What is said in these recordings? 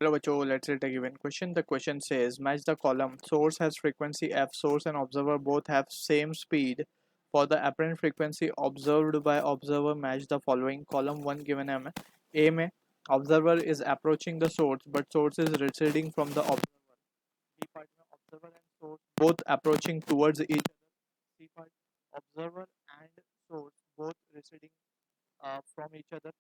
Hello, Bacho. Let's read a given question. The question says, match the column. Source has frequency f. Source and observer both have same speed. For the apparent frequency observed by observer, match the following. Column 1 given है A में observer is approaching the source, but source is receding from the observer. B part में observer and source both approaching towards each other. C part observer and source both receding from each other.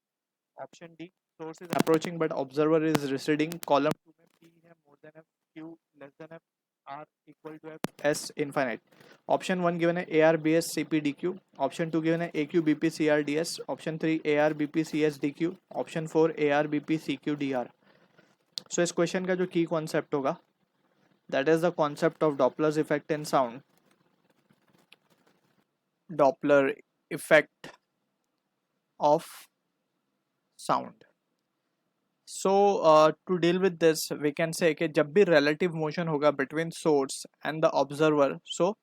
Option D, source is approaching but observer is receding. Column 2 में P है more than F, Q less than F, R equal to F, S infinite. Option 1 given है AR BS CP DQ. Option 2 given है AQ BP CR DS. Option 3 AR BP CS DQ. Option 4 AR BP CQ DR. So इस question का जो की concept होगा that is the concept of Doppler's effect in sound. Doppler effect of sound. So to deal with this we can say कि जब भी relative motion होगा between source and the observer, so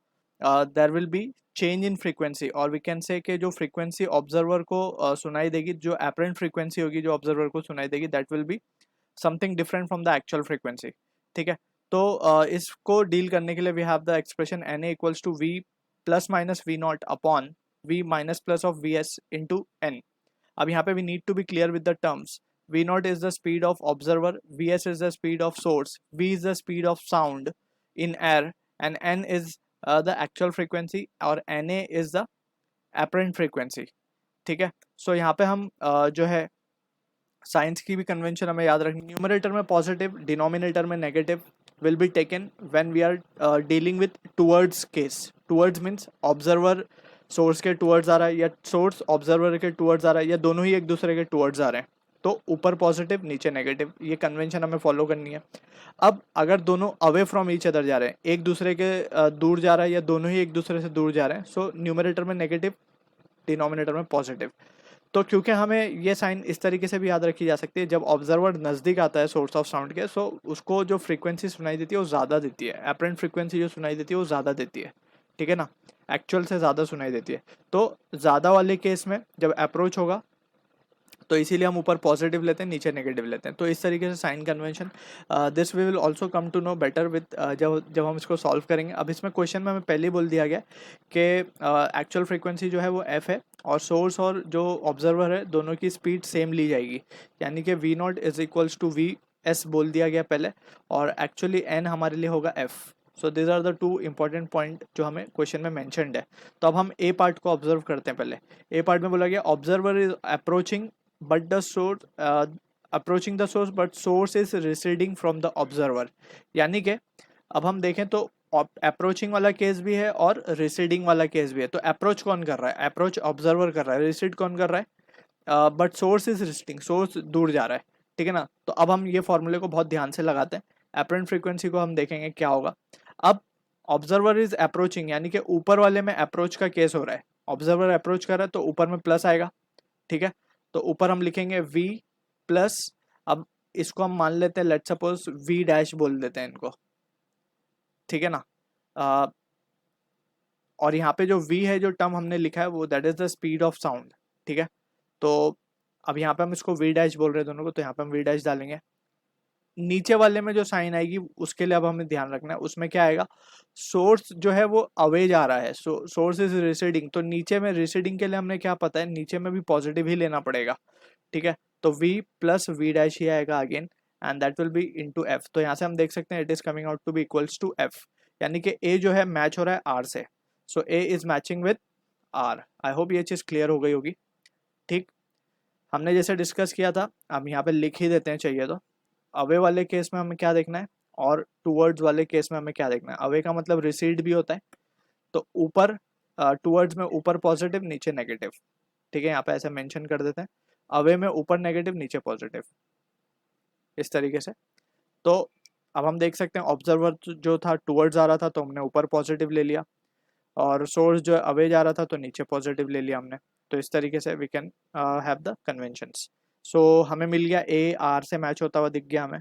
there will be change in frequency, और we can say कि जो frequency observer को सुनाई देगी, जो apparent frequency होगी जो observer को सुनाई देगी, that will be something different from the actual frequency. ठीक है, तो इसको डील करने के लिए we have the expression Na equals to V plus minus V naught upon V minus plus of Vs into N. अब यहाँ पे we need to be clear with the terms. V naught is the speed of observer, Vs is the speed of source, V is the speed of sound in air, and N is the actual frequency और Na is the apparent frequency. ठीक है, सो यहाँ पे हम जो है science की भी कन्वेंशन हमें याद रखनी. न्यूमरेटर में पॉजिटिव, डिनोमिनेटर में negative will be taken when we are dealing with towards case. Towards means observer source के टूवर्ड्स आ रहा है या सोर्स ऑब्जर्वर के टूवर्ड्स आ रहा है या दोनों ही एक दूसरे के टूवर्ड्स आ रहे हैं, तो ऊपर पॉजिटिव नीचे नेगेटिव, ये कन्वेंशन हमें फॉलो करनी है. अब अगर दोनों अवे फ्रॉम ईच अदर जा रहे हैं, एक दूसरे के दूर जा रहा है या दोनों ही एक दूसरे से दूर जा रहे हैं, सो न्यूमरेटर में नेगेटिव, डिनोमिनेटर में पॉजिटिव. तो क्योंकि हमें ये साइन इस तरीके से भी याद रखी जा सकती है, जब ऑब्जर्वर नज़दीक आता है सोर्स ऑफ साउंड के, सो उसको जो फ्रीक्वेंसी सुनाई देती है वो ज़्यादा देती है, एपरेंट फ्रीक्वेंसी जो सुनाई देती है वो ज़्यादा देती है. ठीक है ना, एक्चुअल से ज़्यादा सुनाई देती है. तो ज़्यादा वाले केस में जब अप्रोच होगा तो इसीलिए हम ऊपर पॉजिटिव लेते हैं, नीचे नेगेटिव लेते हैं. तो इस तरीके से sign convention, this we will also come to know better with जब हम इसको सॉल्व करेंगे. अब इसमें क्वेश्चन में हमें पहले ही बोल दिया गया कि एक्चुअल फ्रीक्वेंसी जो है वो एफ है और सोर्स और जो ऑब्जर्वर है दोनों की स्पीड सेम ली जाएगी, यानी कि V naught is equals to V S बोल दिया गया पहले, और एक्चुअली एन हमारे लिए होगा F. So this are the two important point जो हमें क्वेश्चन में मैंशनड है. तो अब हम ए पार्ट को ऑब्जर्व करते हैं. पहले ए पार्ट में बोला गया observer is approaching but the source approaching the source but source is receding from the observer. यानी कि अब हम देखें तो अप्रोचिंग वाला केस भी है और रिसीडिंग वाला केस भी है. तो अप्रोच कौन कर रहा है? अप्रोच ऑब्जर्वर कर रहा है. रिसीड कौन कर रहा है? But source is receding, source दूर जा रहा है. ठीक है ना. तो अब हम ये फॉर्मूले को बहुत ध्यान से लगाते हैं. एपरेंट फ्रीक्वेंसी को हम देखेंगे क्या होगा. अब ऑब्जर्वर इज अप्रोचिंग, यानी कि ऊपर वाले में अप्रोच का केस हो रहा है. ऑब्जर्वर अप्रोच कर रहा है तो ऊपर में प्लस आएगा. ठीक है, तो ऊपर हम लिखेंगे v प्लस, अब इसको हम मान लेते हैं, लेट सपोज v डैश बोल देते हैं इनको. ठीक है ना. और यहाँ पे जो v है, जो टर्म हमने लिखा है वो that is the speed of sound. ठीक है, तो अब यहाँ पे हम इसको v डैश बोल रहे हैं दोनों को, तो यहाँ पे हम v डैश डालेंगे. नीचे वाले में जो साइन आएगी उसके लिए अब हमें ध्यान रखना है, उसमें क्या आएगा, सोर्स जो है वो अवे जा रहा है, सोर्स इज रिसीडिंग. तो नीचे में रिसीडिंग के लिए हमने क्या पता है, नीचे में भी पॉजिटिव ही लेना पड़ेगा. ठीक है, तो v प्लस वी डैश ही आएगा again, and that will be into f. तो यहाँ से हम देख सकते हैं it is coming out to be equals to f, यानी कि a जो है मैच हो रहा है r से. सो a is matching with r. I hope ये चीज़ क्लियर हो गई होगी. ठीक, हमने जैसे डिस्कस किया था, हम यहाँ पे लिख ही देते हैं चाहिए तो. अवे वाले केस में हमें क्या देखना है और टूवर्ड्स वाले केस में हमें क्या देखना है. अवे का मतलब रिसीड भी होता है, तो ऊपर टूवर्ड्स में ऊपर पॉजिटिव नीचे नेगेटिव. ठीक है, यहाँ पे ऐसे मेंशन कर देते हैं, अवे में ऊपर नेगेटिव नीचे पॉजिटिव, इस तरीके से. तो अब हम देख सकते हैं ऑब्जर्वर जो था टूवर्ड्स आ रहा था तो हमने ऊपर पॉजिटिव ले लिया, और सोर्स जो अवे जा रहा था तो नीचे पॉजिटिव ले लिया हमने. तो इस तरीके से we can have the conventions. So हमें मिल गया ए आर से मैच होता हुआ दिख गया हमें.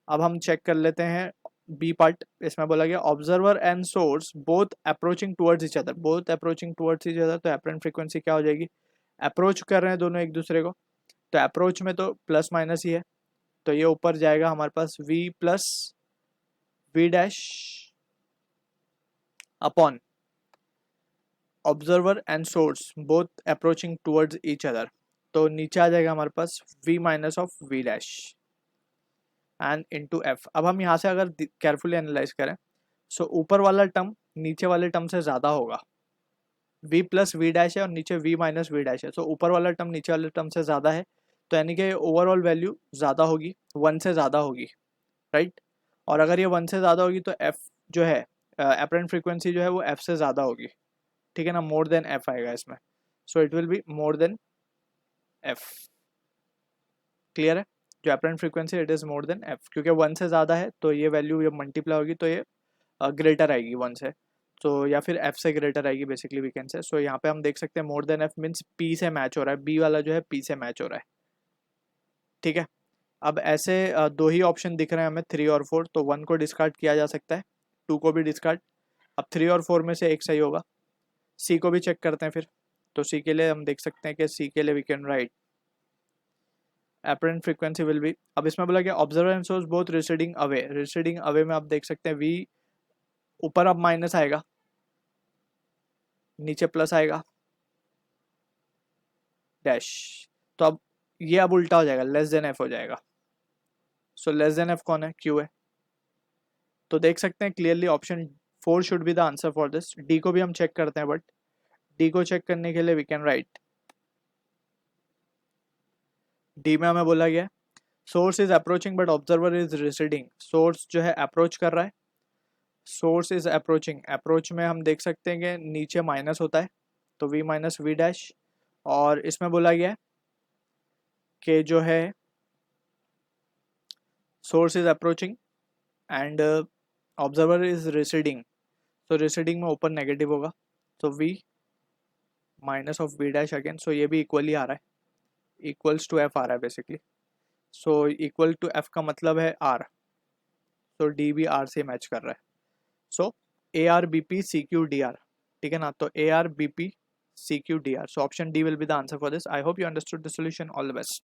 अब हम चेक कर लेते हैं बी पार्ट. इसमें बोला गया observer and source both approaching towards each other, both approaching towards each other. तो एपरेंट फ्रीक्वेंसी क्या हो जाएगी, अप्रोच कर रहे हैं दोनों एक दूसरे को, तो अप्रोच में तो प्लस माइनस ही है. तो ये ऊपर जाएगा हमारे पास v plus v dash upon observer and source both approaching towards each other, तो नीचे आ जाएगा हमारे पास v minus of v dash and into f। अब हम यहाँ से अगर केयरफुली एनालाइज करें, सो ऊपर वाला टर्म नीचे वाले टर्म से ज़्यादा होगा, v प्लस वी डैश है और नीचे v माइनस वी डैश है, सो ऊपर वाला टर्म नीचे वाले टर्म से ज़्यादा है, तो यानी कि ओवरऑल वैल्यू ज़्यादा होगी, 1 से ज़्यादा होगी, राइट। और अगर ये 1 से ज़्यादा होगी तो f जो है अपरेंट फ्रीक्वेंसी जो है वो f से ज़्यादा होगी, ठीक है ना, मोर देन f आएगा इसमें, so it will be more than f। Clear है, जो apparent frequency it is more than f, क्योंकि 1 से ज़्यादा है तो ये वैल्यू जब मल्टीप्लाई होगी तो ये ग्रेटर आएगी 1 से, तो या फिर f से ग्रेटर आएगी बेसिकली वी कैन से। सो यहाँ पे हम देख सकते हैं more than f means p से मैच हो रहा है, b वाला जो है p से मैच हो रहा है, ठीक है। अब ऐसे दो ही ऑप्शन दिख रहे हैं हमें 3 और 4, तो 1 को डिस्कार्ड किया जा सकता है, 2 को भी डिस्कार्ड। अब 3 और 4 में से एक सही होगा। c को भी चेक करते हैं फिर, तो c के लिए हम देख सकते हैं कि c के लिए we can write apparent frequency will be, अब इसमें बोला कि observer and source both receding away में आप देख सकते हैं v ऊपर अब माइनस आएगा, नीचे प्लस आएगा डैश, तो अब ये अब उल्टा हो जाएगा, लेस देन f हो जाएगा। सो लेस देन f कौन है, q है, तो देख सकते हैं clearly option 4 should be the answer for this. d को भी हम चेक करते हैं, बट d को चेक करने के लिए वी कैन राइट, d में हमें बोला गया source is approaching but observer is receding, source जो है अप्रोच कर रहा है, सोर्स इज अप्रोचिंग, अप्रोच में हम देख सकते हैं कि नीचे माइनस होता है, तो v माइनस वी डैश, और इसमें बोला गया है कि जो है source is approaching and observer is receding, तो रिसीडिंग में ऊपर नेगेटिव होगा, तो v minus of v dash again, so ये भी इक्वली आ रहा है, इक्वल्स टू f आ रहा है basically, so equal to f का मतलब है r, तो d भी r से मैच कर रहा है, so A R B P C Q D R, ठीक है ना, तो A R B P C Q D R, so option D will be the answer for this. I hope you understood the solution, all the best.